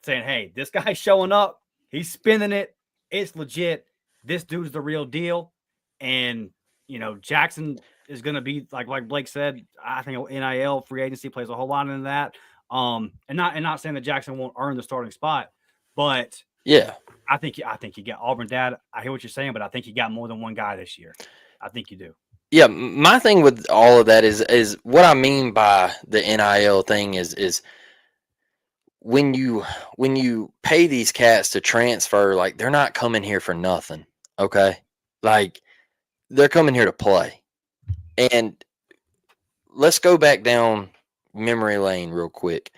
Speaker 1: saying, hey, this guy's showing up. He's spinning it. It's legit. This dude's the real deal. And, Jackson is going to be, like Blake said, I think NIL free agency plays a whole lot in that. And not saying that Jackson won't earn the starting spot, but
Speaker 2: yeah,
Speaker 1: I think you got Auburn Dad. I hear what you're saying, but I think you got more than one guy this year. I think you do.
Speaker 2: Yeah, my thing with all of that is what I mean by the NIL thing is when you pay these cats to transfer, like they're not coming here for nothing, okay? Like they're coming here to play. And let's go back down memory lane real quick.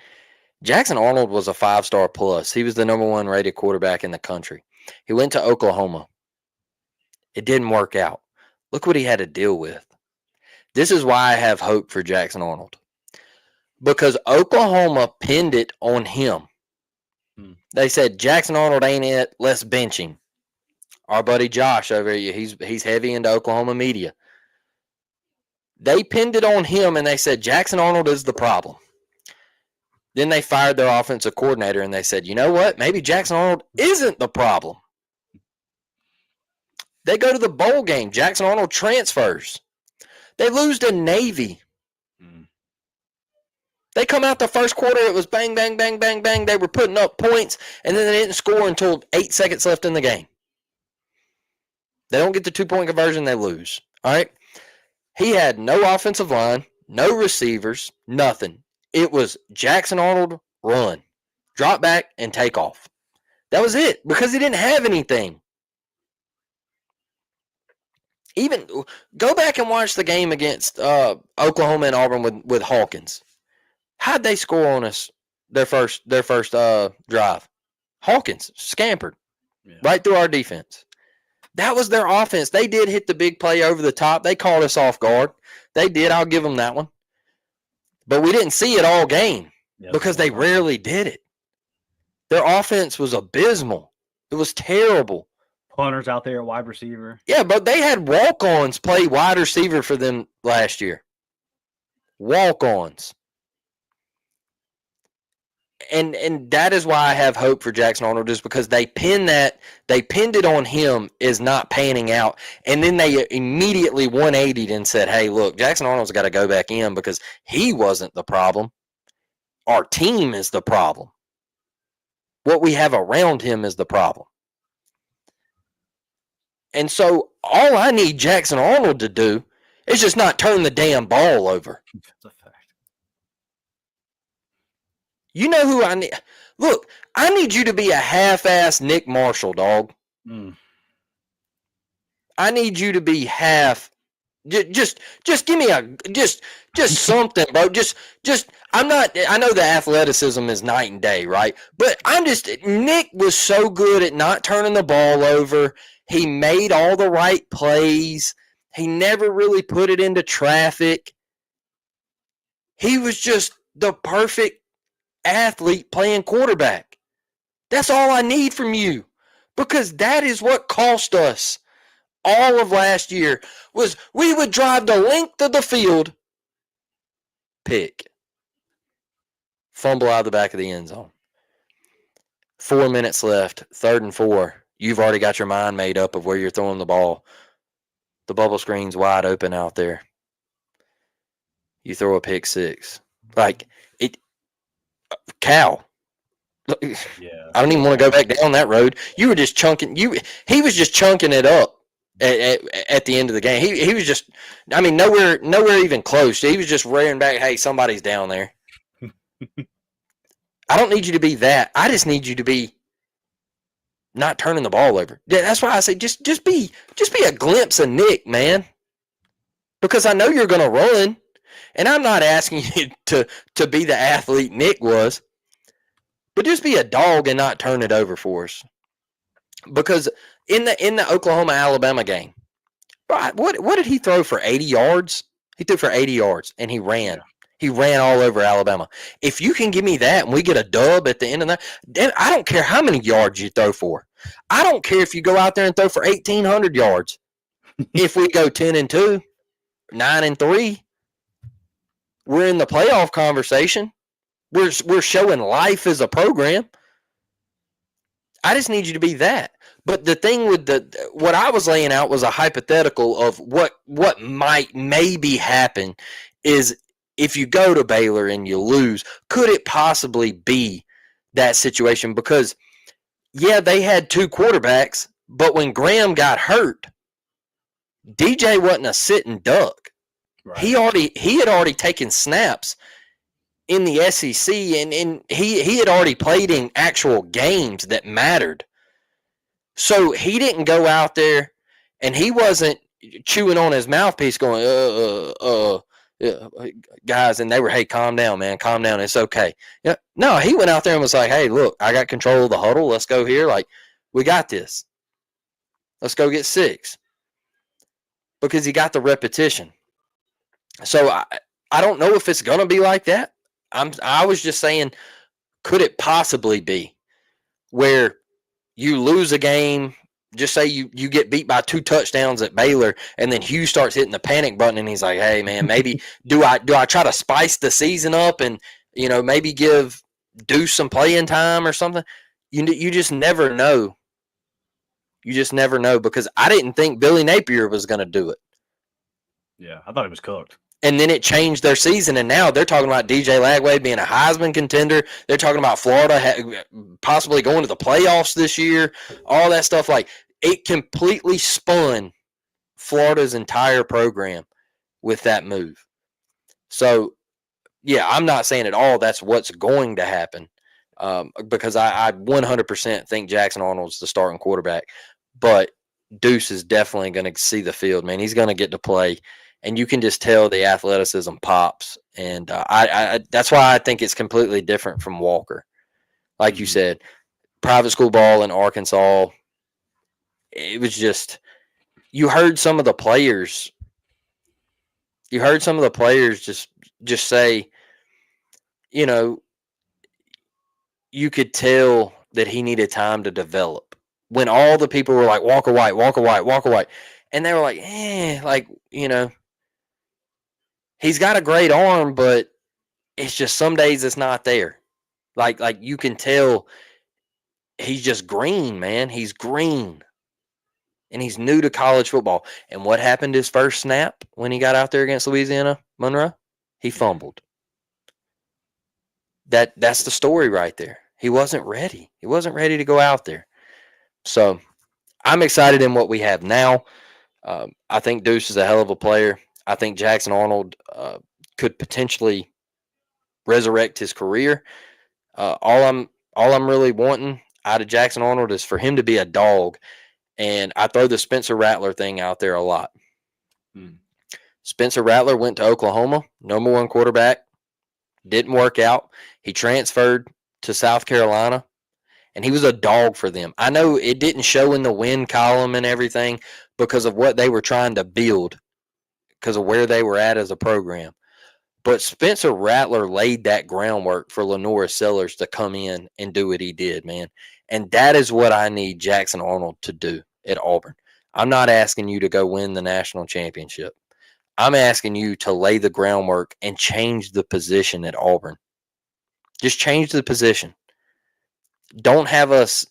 Speaker 2: Jackson Arnold was a 5-star plus. He was the number 1 rated quarterback in the country. He went to Oklahoma. It didn't work out. Look what he had to deal with. This is why I have hope for Jackson Arnold. Because Oklahoma pinned it on him. They said, Jackson Arnold ain't it. Let's bench him. Our buddy Josh over here, he's heavy into Oklahoma media. They pinned it on him, and they said, Jackson Arnold is the problem. Then they fired their offensive coordinator, and they said, you know what? Maybe Jackson Arnold isn't the problem. They go to the bowl game. Jackson Arnold transfers. They lose to Navy. They come out the first quarter, it was bang, bang, bang, bang, bang. They were putting up points, and then they didn't score until 8 seconds left in the game. They don't get the 2-point conversion, they lose. All right? He had no offensive line, no receivers, nothing. It was Jackson Arnold, run, drop back, and take off. That was it, because he didn't have anything. Even go back and watch the game against Oklahoma and Auburn with Hawkins. How'd they score on us their first drive? Hawkins scampered right through our defense. That was their offense. They did hit the big play over the top. They caught us off guard. They did. I'll give them that one. But we didn't see it all game because they rarely did it. Their offense was abysmal. It was terrible.
Speaker 1: Punters out there at wide receiver.
Speaker 2: Yeah, but they had walk-ons play wide receiver for them last year. Walk-ons. And that is why I have hope for Jackson Arnold, is because they pinned it on him is not panning out, and then they immediately 180'd and said, hey, look, Jackson Arnold's got to go back in because he wasn't the problem. Our team is the problem. What we have around him is the problem. And so all I need Jackson Arnold to do is just not turn the damn ball over.
Speaker 1: That's a fact.
Speaker 2: You know who I need? Look, I need you to be a half-ass Nick Marshall, dog. I need you to be half. Just give me just something, bro. Just I'm not. I know the athleticism is night and day, right? But Nick was so good at not turning the ball over. He made all the right plays. He never really put it into traffic. He was just the perfect athlete playing quarterback. That's all I need from you, because that is what cost us all of last year. Was we would drive the length of the field, pick, fumble out of the back of the end zone. 4 minutes left, 3rd and 4. You've already got your mind made up of where you're throwing the ball. The bubble screen's wide open out there. You throw a pick six. Like, it, Cal. Yeah. I don't even want to go back down that road. You were just chunking. He was just chunking it up at the end of the game. He was just, I mean, nowhere even close. He was just rearing back, hey, somebody's down there. I don't need you to be that. I just need you to be not turning the ball over. Yeah, that's why I say just be a glimpse of Nick, man. Because I know you're going to run, and I'm not asking you to be the athlete Nick was, but just be a dog and not turn it over for us. Because in the Oklahoma-Alabama game, what did he throw for 80 yards? He threw for 80 yards, and he ran. Yeah. He ran all over Alabama. If you can give me that and we get a dub at the end of that, then I don't care how many yards you throw for. I don't care if you go out there and throw for 1,800 yards. If we go 10-2, 9-3, we're in the playoff conversation. We're showing life as a program. I just need you to be that. But the thing with what I was laying out was a hypothetical of what might maybe happen is, if you go to Baylor and you lose, could it possibly be that situation? Because, yeah, they had 2 quarterbacks, but when Graham got hurt, DJ wasn't a sitting duck. Right. He had already taken snaps in the SEC, and he had already played in actual games that mattered. So he didn't go out there, and he wasn't chewing on his mouthpiece going, guys, and they were, hey, calm down, man, calm down, it's okay. Yeah, no, he went out there and was like, hey, look, I got control of the huddle. Let's go here. Like, we got this. Let's go get 6. Because he got the repetition. So I don't know if it's gonna be like that. I was just saying, could it possibly be where you lose a game? Just say you get beat by 2 touchdowns at Baylor, and then Hugh starts hitting the panic button, and he's like, hey, man, maybe do I try to spice the season up and, maybe give Deuce some playing time or something? You just never know. You just never know, because I didn't think Billy Napier was going to do it.
Speaker 1: Yeah, I thought he was cooked.
Speaker 2: And then it changed their season, and now they're talking about DJ Lagway being a Heisman contender. They're talking about Florida possibly going to the playoffs this year. All that stuff, like it completely spun Florida's entire program with that move. So, yeah, I'm not saying at all that's what's going to happen, because I 100% think Jackson Arnold's the starting quarterback, but Deuce is definitely going to see the field, man. He's going to get to play. And you can just tell the athleticism pops, and I that's why I think it's completely different from Walker. Like you said, private school ball in Arkansas, it was just you heard some of the players just say, you know, you could tell that he needed time to develop. When all the people were like Walker White, Walker White, Walker White, and they were like, like, he's got a great arm, but it's just some days it's not there. Like you can tell he's just green, man. He's green. And he's new to college football. And what happened his first snap when he got out there against Louisiana Monroe? He fumbled. That's the story right there. He wasn't ready. He wasn't ready to go out there. So I'm excited in what we have now. I think Deuce is a hell of a player. I think Jackson Arnold could potentially resurrect his career. All I'm really wanting out of Jackson Arnold is for him to be a dog. And I throw the Spencer Rattler thing out there a lot. Spencer Rattler went to Oklahoma, number one quarterback, didn't work out. He transferred to South Carolina, and he was a dog for them. I know it didn't show in the win column and everything because of what they were trying to build, because of where they were at as a program. But Spencer Rattler laid that groundwork for Lenora Sellers to come in and do what he did, man. And that is what I need Jackson Arnold to do at Auburn. I'm not asking you to go win the national championship. I'm asking you to lay the groundwork and change the position at Auburn. Just change the position. Don't have us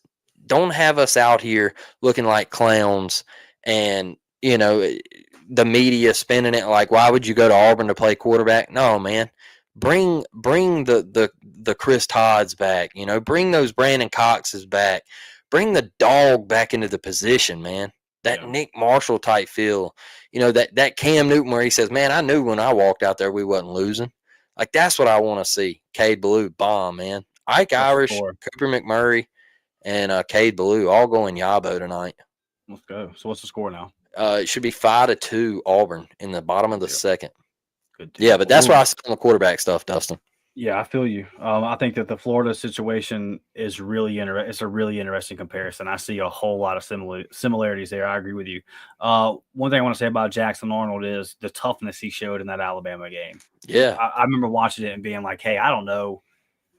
Speaker 2: out here looking like clowns and, the media spinning it like, why would you go to Auburn to play quarterback? No, man. Bring the Chris Todds back, bring those Brandon Coxes back. Bring the dog back into the position, man. That Nick Marshall type feel. That Cam Newton where he says, man, I knew when I walked out there we wasn't losing. Like, that's what I want to see. Cade Ballou, bomb, man. Ike Irish, Cooper McMurray, and Cade Ballou all going Yabo tonight.
Speaker 1: Let's go. So what's the score now?
Speaker 2: It should be 5-2 Auburn in the bottom of the second. Good deal. Yeah, but that's why I said on the quarterback stuff, Dustin.
Speaker 1: Yeah, I feel you. I think that the Florida situation is really interesting. It's a really interesting comparison. I see a whole lot of similarities there. I agree with you. One thing I want to say about Jackson Arnold is the toughness he showed in that Alabama game.
Speaker 2: Yeah.
Speaker 1: I remember watching it and being like, hey, I don't know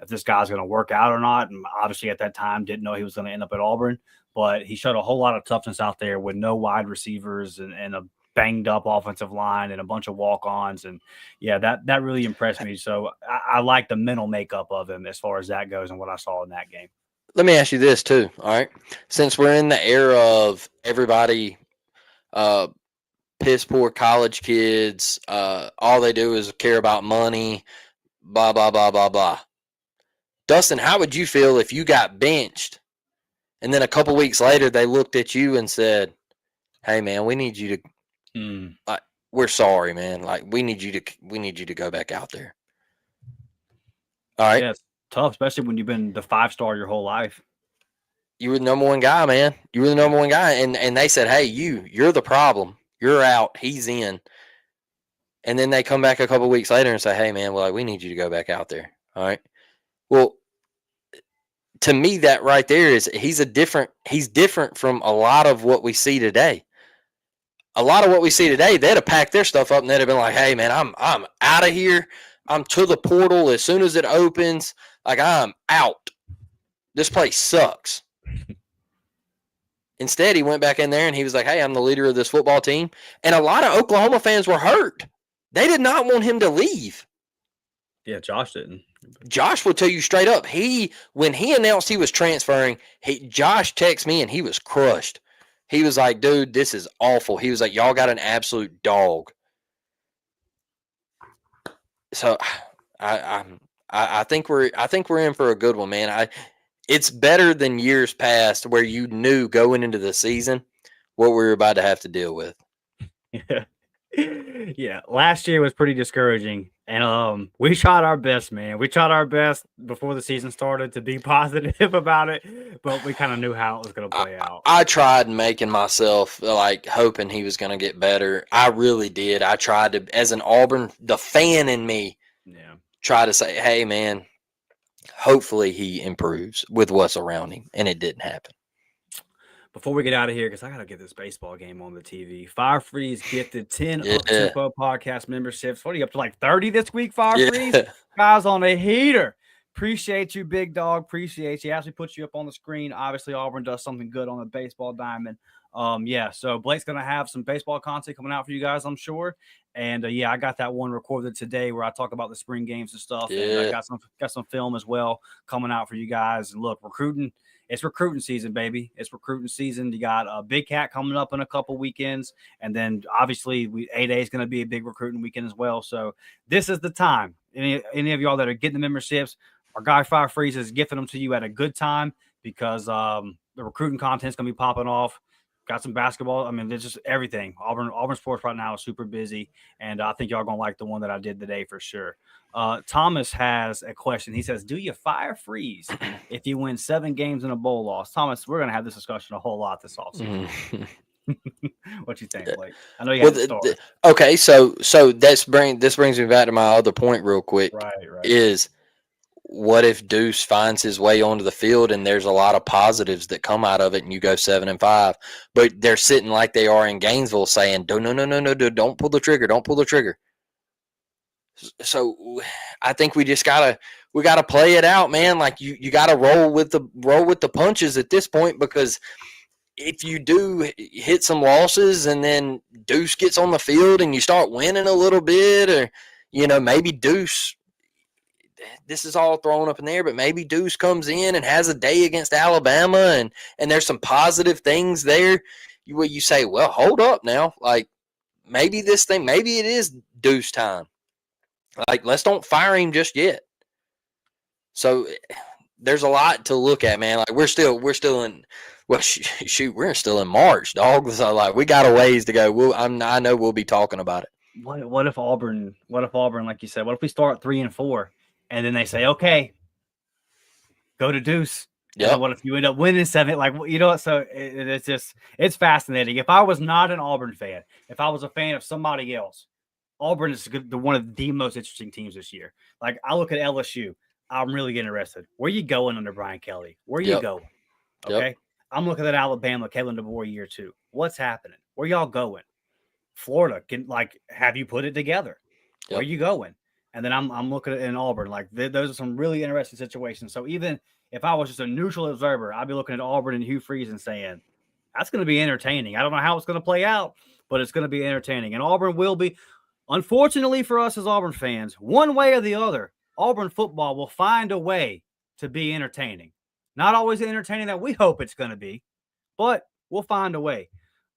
Speaker 1: if this guy's going to work out or not. And obviously at that time didn't know he was going to end up at Auburn. But he showed a whole lot of toughness out there with no wide receivers and a banged up offensive line and a bunch of walk-ons. And yeah, that really impressed me. So I like the mental makeup of him as far as that goes and what I saw in that game.
Speaker 2: Let me ask you this too. All right. Since we're in the era of everybody, piss poor college kids, all they do is care about money, blah, blah, blah, blah, blah. Dustin, how would you feel if you got benched and then a couple weeks later they looked at you and said, hey man, we need you to, we're sorry, man. Like, we need you to go back out there. All right.
Speaker 1: Yeah, it's tough, especially when you've been the 5-star your whole life.
Speaker 2: You were the number one guy, man. You were the number one guy. And they said, hey, you're the problem. You're out. He's in. And then they come back a couple weeks later and say, hey man, well, we need you to go back out there. All right. Well, to me, that right there is he's different from a lot of what we see today. A lot of what we see today, they'd have packed their stuff up and they'd have been like, hey man, I'm out of here. I'm to the portal as soon as it opens. Like, I'm out. This place sucks. Instead, he went back in there and he was like, hey, I'm the leader of this football team. And a lot of Oklahoma fans were hurt. They did not want him to leave.
Speaker 1: Yeah, Josh didn't.
Speaker 2: Josh will tell you straight up. When he announced he was transferring, Josh texted me and he was crushed. He was like, dude, this is awful. He was like, y'all got an absolute dog. So I think we're in for a good one, man. It's better than years past where you knew going into the season what we were about to have to deal with.
Speaker 1: Yeah. Yeah, last year was pretty discouraging, and we tried our best, man. We tried our best before the season started to be positive about it, but we kind of knew how it was going to play out.
Speaker 2: I tried making myself like hoping he was going to get better. I really did. I tried to, as an Auburn, the fan in me, try to say, "Hey, man, hopefully he improves with what's around him," and it didn't happen.
Speaker 1: Before we get out of here, because I got to get this baseball game on the TV. Fire Freeze gifted 10 up-tempo podcast memberships. What are you up to, like 30 this week, Fire Freeze? Guys on a heater. Appreciate you, big dog. Appreciate you. As we put you up on the screen, obviously Auburn does something good on the baseball diamond. Yeah, so Blake's going to have some baseball content coming out for you guys, I'm sure. And yeah, I got that one recorded today where I talk about the spring games and stuff.
Speaker 2: Yeah.
Speaker 1: And I got some film as well coming out for you guys. And look, recruiting. It's recruiting season, baby. It's recruiting season. You got a Big Cat coming up in a couple weekends. And then obviously 8A is going to be a big recruiting weekend as well. So this is the time. Any of y'all that are getting the memberships, our guy Fire Freeze is gifting them to you at a good time because the recruiting content is going to be popping off. Got some basketball. I mean, there's just everything. Auburn sports right now is super busy. And I think y'all going to like the one that I did today for sure. Thomas has a question. He says, do you Fire Freeze if you win 7 games in a bowl loss? Thomas, we're going to have this discussion a whole lot this offseason. What you think, Blake? I know you have to start.
Speaker 2: Okay, so this brings me back to my other point real quick.
Speaker 1: Right.
Speaker 2: Is what if Deuce finds his way onto the field and there's a lot of positives that come out of it and you go 7-5, but they're sitting like they are in Gainesville saying, no, don't pull the trigger. Don't pull the trigger. So I think we gotta play it out, man. Like you gotta roll with the punches at this point, because if you do hit some losses and then Deuce gets on the field and you start winning a little bit, or maybe Deuce, this is all thrown up in there, but maybe Deuce comes in and has a day against Alabama and there's some positive things there where you say, well, hold up now, like maybe it is Deuce time. Like, let's don't fire him just yet. So there's a lot to look at, man. Like we're still in, well, shoot, we're still in March, dog. So like we got a ways to go. I know we'll be talking about it.
Speaker 1: What if Auburn, like you said, what if we start 3-4 and then they say, okay, go to Deuce. Yeah. What if you end up winning 7? Like, so it's fascinating. If I was not an Auburn fan, if I was a fan of somebody else, Auburn is one of the most interesting teams this year. Like, I look at LSU. I'm really getting interested. Where you going under Brian Kelly? Where you going? Okay. Yep. I'm looking at Alabama, Kalen DeBoer year 2. What's happening? Where y'all going? Florida, have you put it together? Yep. Where you going? And then I'm looking at in Auburn. Like, those are some really interesting situations. So even if I was just a neutral observer, I'd be looking at Auburn and Hugh Freeze and saying, that's going to be entertaining. I don't know how it's going to play out, but it's going to be entertaining. And Auburn will be. Unfortunately for us as Auburn fans, one way or the other, Auburn football will find a way to be entertaining. Not always entertaining that we hope it's going to be, but we'll find a way.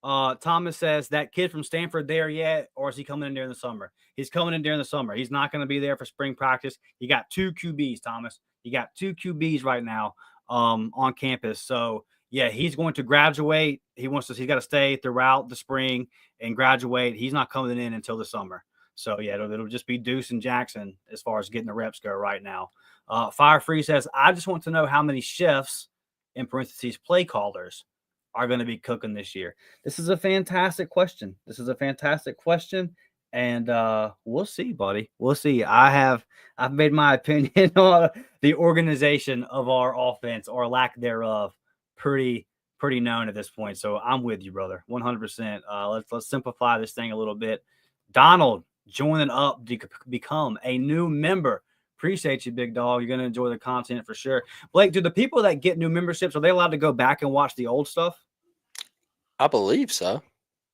Speaker 1: Thomas says, that kid from Stanford there yet, or is he coming in during the summer? He's coming in during the summer. He's not going to be there for spring practice. You got 2 QBs, Thomas. You got 2 QBs right now on campus. So, yeah, he's going to graduate. He's got to stay throughout the spring and graduate. He's not coming in until the summer. So, yeah, it'll just be Deuce and Jackson as far as getting the reps go right now. Fire Free says, I just want to know how many chefs, in parentheses, play callers, are going to be cooking this year. This is a fantastic question. And we'll see, buddy. We'll see. I've made my opinion on the organization of our offense, or lack thereof, pretty known at this point. So I'm with you, brother, 100%. Let's simplify this thing a little bit. Donald joining up to become a new member. Appreciate you, big dog. You're gonna enjoy the content for sure. Blake, do the people that get new memberships, are they allowed to go back and watch the old stuff?
Speaker 2: I believe so.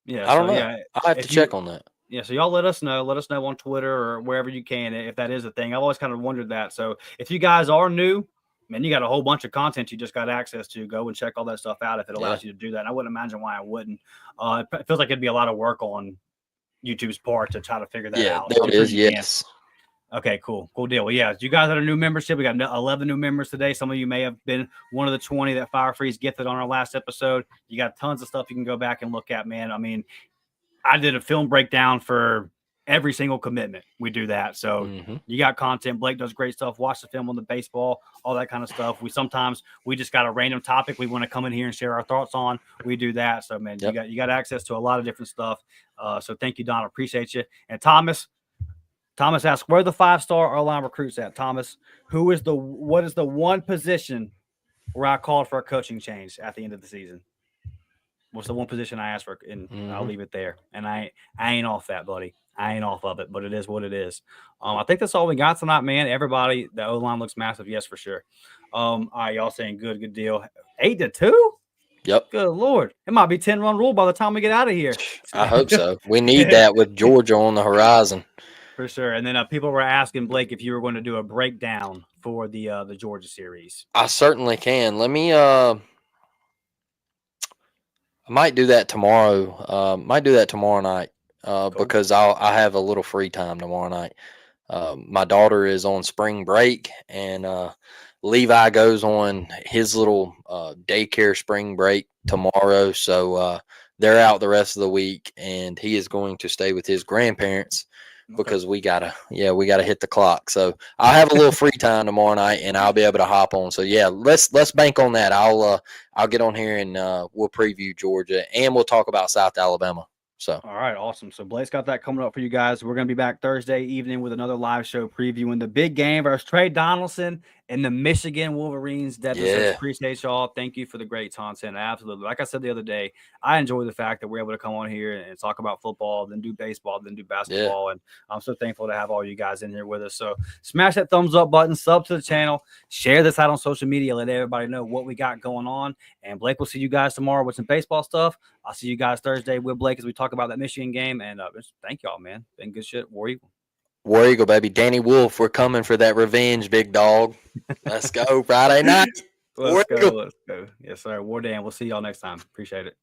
Speaker 1: Yeah,
Speaker 2: I don't know. Yeah, I'll have to check on that.
Speaker 1: Yeah, so y'all let us know. Let us know on Twitter or wherever you can if that is a thing. I've always kind of wondered that. So if you guys are new, man, you got a whole bunch of content you just got access to. Go and check all that stuff out if it allows you to do that. And I wouldn't imagine why I wouldn't. It feels like it'd be a lot of work on YouTube's part to try to figure that out.
Speaker 2: There it is, yes.
Speaker 1: Okay, cool deal. Well, yeah, you guys had a new membership. We got 11 new members today. Some of you may have been one of the 20 that Fire Freeze gifted on our last episode. You got tons of stuff you can go back and look at, man. I mean, I did a film breakdown for every single commitment. We do that. So you got content. Blake does great stuff. Watch the film on the baseball, all that kind of stuff. We just got a random topic we want to come in here and share our thoughts on. We do that. So man, you got access to a lot of different stuff. So thank you, Don. Appreciate you. And Thomas asks, where are the 5-star O-line recruits at? Thomas, what is the one position where I called for a coaching change at the end of the season? What's the one position I asked for? And I'll leave it there. And I ain't off that, buddy. I ain't off of it, but it is what it is. I think that's all we got tonight, man. Everybody, the O-line looks massive. Yes, for sure. All right, y'all saying good deal. 8-2?
Speaker 2: Yep.
Speaker 1: Good Lord. It might be 10-run rule by the time we get out of here.
Speaker 2: I hope so. We need that with Georgia on the horizon.
Speaker 1: For sure. And then people were asking, Blake, if you were going to do a breakdown for the Georgia series.
Speaker 2: I certainly can. Let me I might do that tomorrow. Might do that tomorrow night cool. Because I have a little free time tomorrow night. My daughter is on spring break, and Levi goes on his little daycare spring break tomorrow. So they're out the rest of the week, and he is going to stay with his grandparents. Because we gotta hit the clock. So I'll have a little free time tomorrow night, and I'll be able to hop on. So yeah, let's bank on that. I'll get on here and we'll preview Georgia, and we'll talk about South Alabama. So
Speaker 1: all right, awesome. So Blake's got that coming up for you guys. We're gonna be back Thursday evening with another live show previewing the big game versus Trey Donaldson and the Michigan Wolverines. Definitely appreciate y'all. Thank you for the great content. Absolutely. Like I said the other day, I enjoy the fact that we're able to come on here and talk about football, then do baseball, then do basketball. Yeah. And I'm so thankful to have all you guys in here with us. So smash that thumbs up button, sub to the channel, share this out on social media, let everybody know what we got going on. And Blake will see you guys tomorrow with some baseball stuff. I'll see you guys Thursday with Blake as we talk about that Michigan game. And thank y'all, man. Been good shit. War Eagle.
Speaker 2: War Eagle, baby. Danny Wolf, we're coming for that revenge, big dog. Let's go Friday night.
Speaker 1: Let's go. Yes, sir. War Dan. We'll see y'all next time. Appreciate it.